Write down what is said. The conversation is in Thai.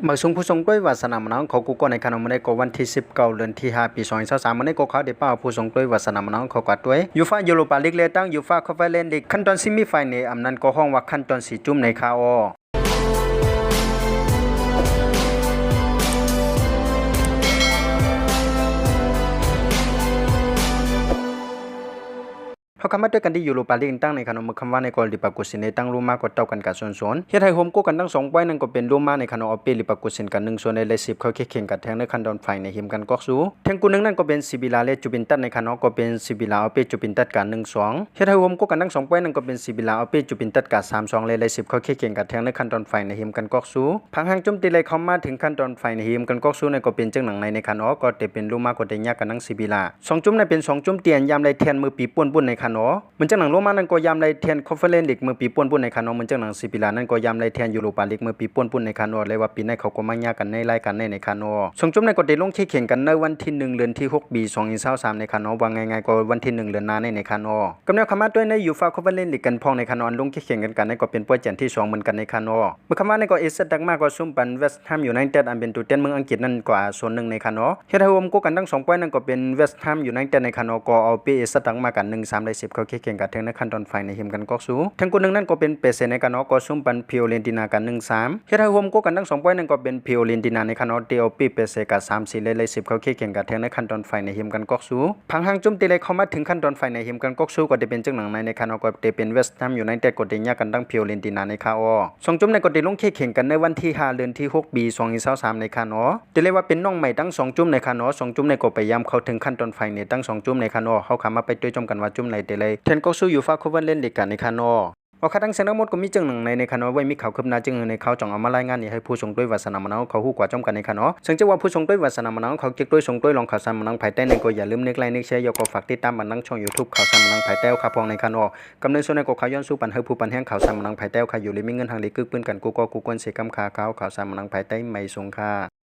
มาส่งผู้ทรงด้วยวาสนามน้องเขากูก็ในขนมในกวันที่19เดือนที่5ปี2023มันในก็เขาได้ป้าผู้ทรงด้วยวาสนามน้องเขากว่าด้วยยูฟ่ายูโรปาลีกเลตั้งยูฟ่าคอนเฟอเรนซ์ลีกขั้นตอนซิมิไฟในอำนั้นก็ห้องว่าขั้นตอน4จุ่มในคาอเขาคำว่าด้วยกันที่ยูโรปาลีกตั้งในขนมคำว่าในกอลิปากุสินในตั้งรูมากกว่าเต่ากันกับส่วนเฮ็ดให้โฮมกู้กันตั้ง2ป้ายนั่นก็เป็นรูมาในขนมอเปลิปากุสินกัน1ส่วนในเลสิบเขาเข่งกันแทงในคันดอนไฟในหิมกันกอกซูแทงกูนึงนั่นก็เป็นซิบิลาเลจูบินตัดในขนมก็เป็นซิบิลาอเปจูบินตัดกัน1-2เฮ็ดให้โฮมกู้กันตั้ง2ป้ายนั่นก็เป็นซิบิลาอเปจูบินตัดกัน3-2เลสิบเขาเข่งกันแทงในคันดอนไฟในหิมกันกอกซูพังหางจุ่มตีเลยเข้ามาถึงคันดอนไฟในหิมกันกอกซูในก็เป็นจังหนังในขนมก็จะเป็นรูมากกว่าได้ยากกันนั่งซิบิลา2จุ่มในเป็น2จุ่มเตียนยามไรแทนมือปีป่วนในขนมเหมือนจังหนังรูมานั่นก็ยามไรเทียนคอนเฟอเรนซ์ลีกมือปีป่วนในคานอเหมือนจังหนังซิบิลานั่นก็ยามไรเทียนยูโรปาลีกมือปีป่วนในคานอเลยว่าปีนี้เขาก็มายากกันในรายการในคานอส่งจุ่มในก็ได้ลงแข่งกันในวันที่1เดือนที่6ปี2023ในคานอว่าง่ายๆก็วันที่1เดือนหน้าในคานอกำเนิดคำว่าด้วยในยูฟ่าคอนเฟอเรนซ์ลีกกันพองในคานอลงแข่งกันในก็เป็นโปรเจกต์ที่2เหมือนกันในคานอเมื่อคำว่าในก็เอสดักมากก็ซุ่มปันเวสต์แฮมยูไนเต็ดอันเป็นตัวเต้นเมืองอังกฤษนั่นกว่าส่วนหนึ่งในคานอเฮ็ดให้รวมกู้กันทั้ง2ป้ายนั่นก็เป็นเวสต์แฮมยูไนเต็ดในคานอก็เอาเปเอสดักมากัน1-3ได้10เขาแข่งกันถึงในขั้นตอนไฟในหิมกันก็สู้ทั้งคนหนึ่งนั่นก็เป็นเปเซในกันอก็ซุ่มปันพิโอเลนตินากัน1-3เฮ็ดให้รวมกู้กันทั้ง2ป้ายนั่นก็เป็นพิโอเลนตินาในคันอเดียวปีเปเซกับ3-4เลย10เขาแข่งกันถึงในขั้นตอนไฟในหิมกันก็สู้พังหางจุ่มตีเลยเข้ามาถึงขั้นตอนไฟในหิมกันก็สู้ก็จะเป็นจังหนังในคันอก็จะเป็นเวสต์แฮมยูไนเต็ดก็ได้ยากกันตั้งพิโอเลนตินาในคาอส่งจุ่มในก็ได้ลงแข่งกันในวันที่5เดือนที่6ปี2023ในคันอจะเรียกว่าเป็นน้องใหม่ตั้ง2จุ่มในคันอ2จุ่มในก็พยายามเข้าถึงขั้นตอนไฟในตั้ง2จุ่มในคันอเขาขามาไปด้วยจมกันว่าจุ่มไหนแต่เลยเทนก็สู้ยูฟ่าคัพเล่นลีกกันในคันอเอาคัดทั้งเสียงทั้งหมดก็มีจังหนังในคณะไว้มีข่าวคืบหน้าจึงในเขาจ่องเอามารายงานนี่ให้ผู้ทรงด้วยวาสนามนังเขาฮู้กว่าจ้อมกันในคณะซึ่งจะว่าผู้ทรงด้วยวาสนามนังเขาเก็บด้วยทรงด้วยลองข่าวสารมนังภายใต้ในก็อย่าลืมนึกไลค์นึกแชร์ยกฝากติดตามมนังช่อง YouTube ข่าวสารมนังภายใต้ข่าวพองในคณะกำเนิดส่วนในก็ข่าวย้อนสู่ปันให้ผู้ปันแห่งข่าวสารมนังภายใต้ข่าวอยู่เลยมีเงินทางลีกึกปืนกันกูก็กูกวนเสกำคาข่าวสารมนังภายใต้ไม่สงค่า